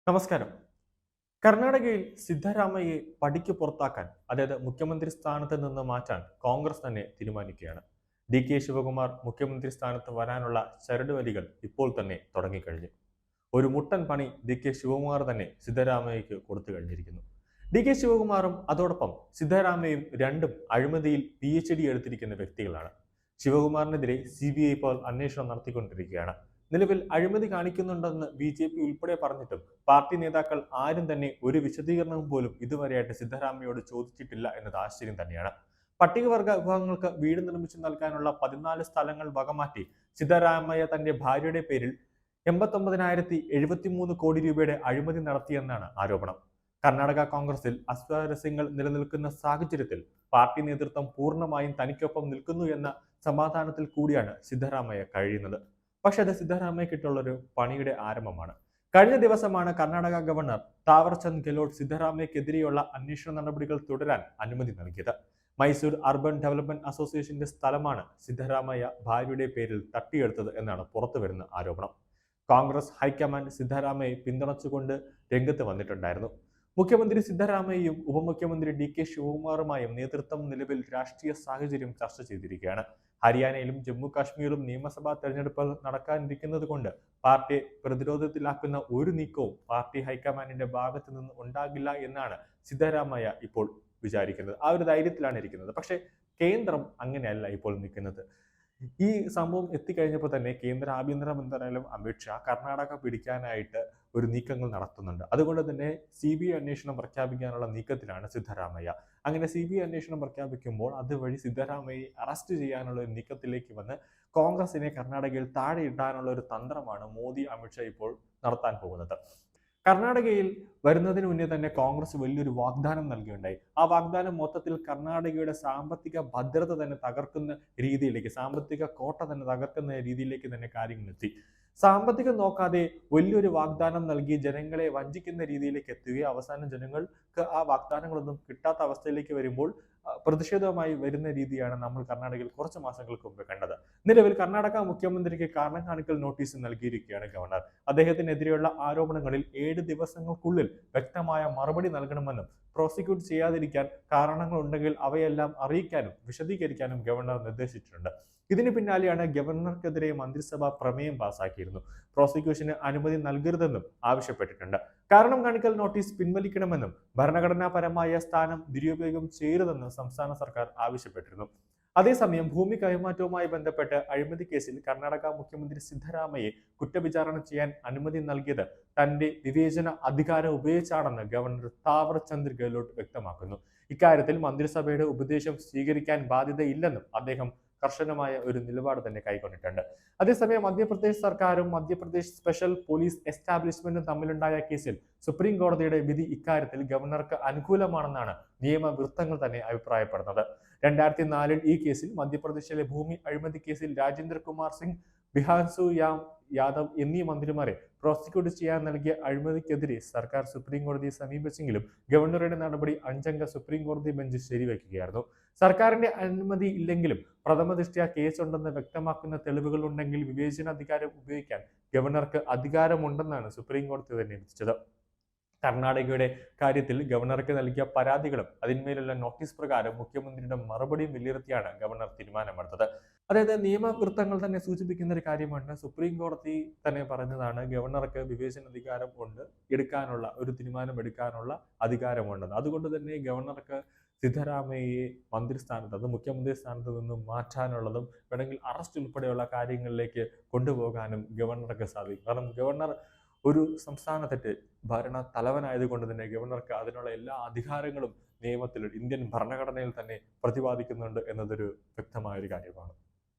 നമസ്കാരം. കർണാടകയിൽ സിദ്ധരാമയ്യയെ പടിക്ക് പുറത്താക്കാൻ, അതായത് മുഖ്യമന്ത്രി സ്ഥാനത്ത് നിന്ന് മാറ്റാൻ കോൺഗ്രസ് തന്നെ തീരുമാനിക്കുകയാണ്. DK ശിവകുമാർ മുഖ്യമന്ത്രി സ്ഥാനത്ത് വരാനുള്ള ചരടുവലികൾ ഇപ്പോൾ തന്നെ തുടങ്ങിക്കഴിഞ്ഞു. ഒരു മുട്ടൻ പണി DK ശിവകുമാർ തന്നെ സിദ്ധരാമയ്യയ്ക്ക് കൊടുത്തു കഴിഞ്ഞിരിക്കുന്നു. DK ശിവകുമാറും അതോടൊപ്പം സിദ്ധരാമയ്യയും രണ്ടും അഴിമതിയിൽ PhD എടുത്തിരിക്കുന്ന വ്യക്തികളാണ്. ശിവകുമാറിനെതിരെ CBI ഇപ്പോൾ അന്വേഷണം നടത്തിക്കൊണ്ടിരിക്കുകയാണ്. നിലവിൽ അഴിമതി കാണിക്കുന്നുണ്ടെന്ന് BJP ഉൾപ്പെടെ പറഞ്ഞിട്ടും പാർട്ടി നേതാക്കൾ ആരും തന്നെ ഒരു വിശദീകരണം പോലും ഇതുവരെയായിട്ട് സിദ്ധരാമയ്യയോട് ചോദിച്ചിട്ടില്ല എന്നത് ആശ്ചര്യം തന്നെയാണ്. പട്ടികവർഗ വിഭാഗങ്ങൾക്ക് വീട് നിർമ്മിച്ചു നൽകാനുള്ള 14 സ്ഥലങ്ങൾ വകമാറ്റി സിദ്ധരാമയ്യ തന്റെ ഭാര്യയുടെ പേരിൽ 89,073 കോടി രൂപയുടെ അഴിമതി നടത്തിയെന്നാണ് ആരോപണം. കർണാടക കോൺഗ്രസിൽ അസ്വാരസ്യങ്ങൾ നിലനിൽക്കുന്ന സാഹചര്യത്തിൽ പാർട്ടി നേതൃത്വം പൂർണ്ണമായും തനിക്കൊപ്പം നിൽക്കുന്നു എന്ന സമാധാനത്തിൽ കൂടിയാണ് സിദ്ധരാമയ്യ കഴിയുന്നത്. പക്ഷെ അത് സിദ്ധരാമയ്യക്കിട്ടുള്ള ഒരു പണിയുടെ ആരംഭമാണ്. കഴിഞ്ഞ ദിവസമാണ് കർണാടക ഗവർണർ താവർചന്ദ് ഗെഹ്ലോട്ട് സിദ്ധരാമയ്യക്കെതിരെയുള്ള അന്വേഷണ നടപടികൾ തുടരാൻ അനുമതി നൽകിയത്. മൈസൂർ അർബൻ ഡെവലപ്മെന്റ് അസോസിയേഷന്റെ സ്ഥലമാണ് സിദ്ധരാമയ്യ ഭാര്യയുടെ പേരിൽ തട്ടിയെടുത്തത് എന്നാണ് പുറത്തുവരുന്ന ആരോപണം. കോൺഗ്രസ് ഹൈക്കമാൻഡ് സിദ്ധരാമയ്യയെ പിന്തുണച്ചുകൊണ്ട് രംഗത്ത് വന്നിട്ടുണ്ടായിരുന്നു. മുഖ്യമന്ത്രി സിദ്ധരാമയ്യയും ഉപമുഖ്യമന്ത്രി DK ശിവകുമാറുമായും നേതൃത്വം നിലവിൽ രാഷ്ട്രീയ സാഹചര്യം ചർച്ച ചെയ്തിരിക്കുകയാണ്. ഹരിയാനയിലും ജമ്മു കാശ്മീരിലും നിയമസഭാ തെരഞ്ഞെടുപ്പുകൾ നടക്കാനിരിക്കുന്നത് കൊണ്ട് പാർട്ടിയെ പ്രതിരോധത്തിലാക്കുന്ന ഒരു നീക്കവും പാർട്ടി ഹൈക്കമാൻഡിന്റെ ഭാഗത്തു നിന്ന് ഉണ്ടാകില്ല എന്നാണ് സിദ്ധരാമയ്യ ഇപ്പോൾ വിചാരിക്കുന്നത്. ആ ഒരു ധൈര്യത്തിലാണ് ഇരിക്കുന്നത്. പക്ഷേ കേന്ദ്രം അങ്ങനെയല്ല ഇപ്പോൾ നിൽക്കുന്നത്. ഈ സംഭവം എത്തിക്കഴിഞ്ഞപ്പോൾ തന്നെ കേന്ദ്ര ആഭ്യന്തരമന്ത്രാലയം അമിത്ഷാ കർണാടക പിടിക്കാനായിട്ട് ഒരു നീക്കങ്ങൾ നടത്തുന്നുണ്ട്. അതുകൊണ്ട് തന്നെ CBI അന്വേഷണം പ്രഖ്യാപിക്കാനുള്ള നീക്കത്തിലാണ് സിദ്ധരാമയ്യ. അങ്ങനെ CBI അന്വേഷണം പ്രഖ്യാപിക്കുമ്പോൾ അതുവഴി സിദ്ധരാമയ്യയെ അറസ്റ്റ് ചെയ്യാനുള്ള ഒരു നീക്കത്തിലേക്ക് വന്ന് കോൺഗ്രസിനെ കർണാടകയിൽ താഴെ ഇടാനുള്ള ഒരു തന്ത്രമാണ് മോദി അമിത്ഷാ ഇപ്പോൾ നടത്താൻ പോകുന്നത്. കർണാടകയിൽ വരുന്നതിന് മുന്നേ തന്നെ കോൺഗ്രസ് വലിയൊരു വാഗ്ദാനം നൽകുകയുണ്ടായി. ആ വാഗ്ദാനം മൊത്തത്തിൽ കർണാടകയുടെ സാമ്പത്തിക ഭദ്രത തന്നെ തകർക്കുന്ന രീതിയിലേക്ക്, സാമ്പത്തിക കോട്ട തന്നെ തകർക്കുന്ന രീതിയിലേക്ക് തന്നെ കാര്യങ്ങൾ എത്തി. സാമ്പത്തികം നോക്കാതെ വലിയൊരു വാഗ്ദാനം നൽകി ജനങ്ങളെ വഞ്ചിക്കുന്ന രീതിയിലേക്ക് എത്തുകയും അവസാനം ജനങ്ങൾക്ക് ആ വാഗ്ദാനങ്ങളൊന്നും കിട്ടാത്ത അവസ്ഥയിലേക്ക് വരുമ്പോൾ പ്രതിഷേധവുമായി വരുന്ന രീതിയാണ് നമ്മൾ കർണാടകയിൽ കുറച്ച് മാസങ്ങൾക്ക് മുമ്പ് കണ്ടത്. നിലവിൽ കർണാടക മുഖ്യമന്ത്രിക്ക് കാരണം കാണിക്കൽ നോട്ടീസ് നൽകിയിരിക്കുകയാണ് ഗവർണർ. അദ്ദേഹത്തിനെതിരെയുള്ള ആരോപണങ്ങളിൽ 7 ദിവസങ്ങൾക്കുള്ളിൽ വ്യക്തമായ മറുപടി നൽകണമെന്നും പ്രോസിക്യൂട്ട് ചെയ്യാതിരിക്കാൻ കാരണങ്ങളുണ്ടെങ്കിൽ അവയെല്ലാം അറിയിക്കാനും വിശദീകരിക്കാനും ഗവർണർ നിർദ്ദേശിച്ചിട്ടുണ്ട്. ഇതിന് പിന്നാലെയാണ് ഗവർണർക്കെതിരെ മന്ത്രിസഭ പ്രമേയം പാസാക്കിയിരുന്നു. പ്രോസിക്യൂഷന് അനുമതി നൽകരുതെന്നും ആവശ്യപ്പെട്ടിട്ടുണ്ട്. കാരണം കാണിക്കൽ നോട്ടീസ് പിൻവലിക്കണമെന്നും ഭരണഘടനാപരമായ സ്ഥാനം ദുരുപയോഗം ചെയ്യരുതെന്നും സംസ്ഥാന സർക്കാർ ആവശ്യപ്പെട്ടിരുന്നു. അതേസമയം ഭൂമി കൈമാറ്റവുമായി ബന്ധപ്പെട്ട് അഴിമതി കേസിൽ കർണാടക മുഖ്യമന്ത്രി സിദ്ധരാമയ്യയെ കുറ്റവിചാരണ ചെയ്യാൻ അനുമതി നൽകിയത് തന്റെ വിവേചന അധികാരം ഉപയോഗിച്ചാണെന്ന് ഗവർണർ താവർചന്ദ് ഗെഹ്ലോട്ട് വ്യക്തമാക്കുന്നു. ഇക്കാര്യത്തിൽ മന്ത്രിസഭയുടെ ഉപദേശം സ്വീകരിക്കാൻ ബാധ്യതയില്ലെന്നും അദ്ദേഹം കർശനമായ ഒരു നിലപാട് തന്നെ കൈക്കൊണ്ടിട്ടുണ്ട്. അതേസമയം മധ്യപ്രദേശ് സർക്കാരും മധ്യപ്രദേശ് സ്പെഷ്യൽ പോലീസ് എസ്റ്റാബ്ലിഷ്മെന്റും തമ്മിലുണ്ടായ കേസിൽ സുപ്രീം കോടതിയുടെ വിധി ഇക്കാര്യത്തിൽ ഗവർണർക്ക് അനുകൂലമാണെന്നാണ് നിയമവൃത്തങ്ങൾ തന്നെ അഭിപ്രായപ്പെടുന്നത്. 2004 ഈ കേസിൽ മധ്യപ്രദേശിലെ ഭൂമി അഴിമതി കേസിൽ രാജേന്ദ്ര കുമാർ സിംഗ്, ബിഹാൻസു യാദവ് എന്നീ മന്ത്രിമാരെ പ്രോസിക്യൂട്ട് ചെയ്യാൻ നൽകിയ അഴിമതിക്കെതിരെ സർക്കാർ സുപ്രീം കോടതിയെ സമീപിച്ചെങ്കിലും ഗവർണറുടെ നടപടി 5 അംഗ സുപ്രീം കോടതി ബെഞ്ച് ശരിവെക്കുകയായിരുന്നു. സർക്കാരിന്റെ അനുമതി ഇല്ലെങ്കിലും പ്രഥമ ദൃഷ്ട്യാ കേസുണ്ടെന്ന് വ്യക്തമാക്കുന്ന തെളിവുകൾ ഉണ്ടെങ്കിൽ വിവേചനാധികാരം ഉപയോഗിക്കാൻ ഗവർണർക്ക് അധികാരമുണ്ടെന്നാണ് സുപ്രീം കോടതി തന്നെ വിധിച്ചത്. കർണാടകയുടെ കാര്യത്തിൽ ഗവർണർക്ക് നൽകിയ പരാതികളും അതിന്മേലുള്ള നോട്ടീസ് പ്രകാരം മുഖ്യമന്ത്രിയുടെ മറുപടിയും വിലയിരുത്തിയാണ് ഗവർണർ തീരുമാനമെടുത്തത്. അതായത് നിയമവൃത്തങ്ങൾ തന്നെ സൂചിപ്പിക്കുന്ന ഒരു കാര്യമാണ്, സുപ്രീം കോടതി തന്നെ പറഞ്ഞതാണ് ഗവർണർക്ക് വിവേചനാധികാരം ഉണ്ട്, എടുക്കാനുള്ള ഒരു തീരുമാനം എടുക്കാനുള്ള അധികാരമുണ്ടെന്ന്. അതുകൊണ്ട് തന്നെ ഗവർണർക്ക് സിദ്ധരാമയ്യയെ മന്ത്രിസ്ഥാനത്ത്, അത് മുഖ്യമന്ത്രി സ്ഥാനത്ത് നിന്നും മാറ്റാനുള്ളതും വേണമെങ്കിൽ അറസ്റ്റ് ഉൾപ്പെടെയുള്ള കാര്യങ്ങളിലേക്ക് കൊണ്ടുപോകാനും ഗവർണർക്ക് സാധിക്കും. കാരണം ഗവർണർ ഒരു സംസ്ഥാനത്തെ ഭരണ തലവനായതുകൊണ്ട് തന്നെ ഗവർണർക്ക് അതിനുള്ള എല്ലാ അധികാരങ്ങളും നിയമത്തിൽ, ഇന്ത്യൻ ഭരണഘടനയിൽ തന്നെ പ്രതിപാദിക്കുന്നുണ്ട് എന്നതൊരു വ്യക്തമായ ഒരു കാര്യമാണ്.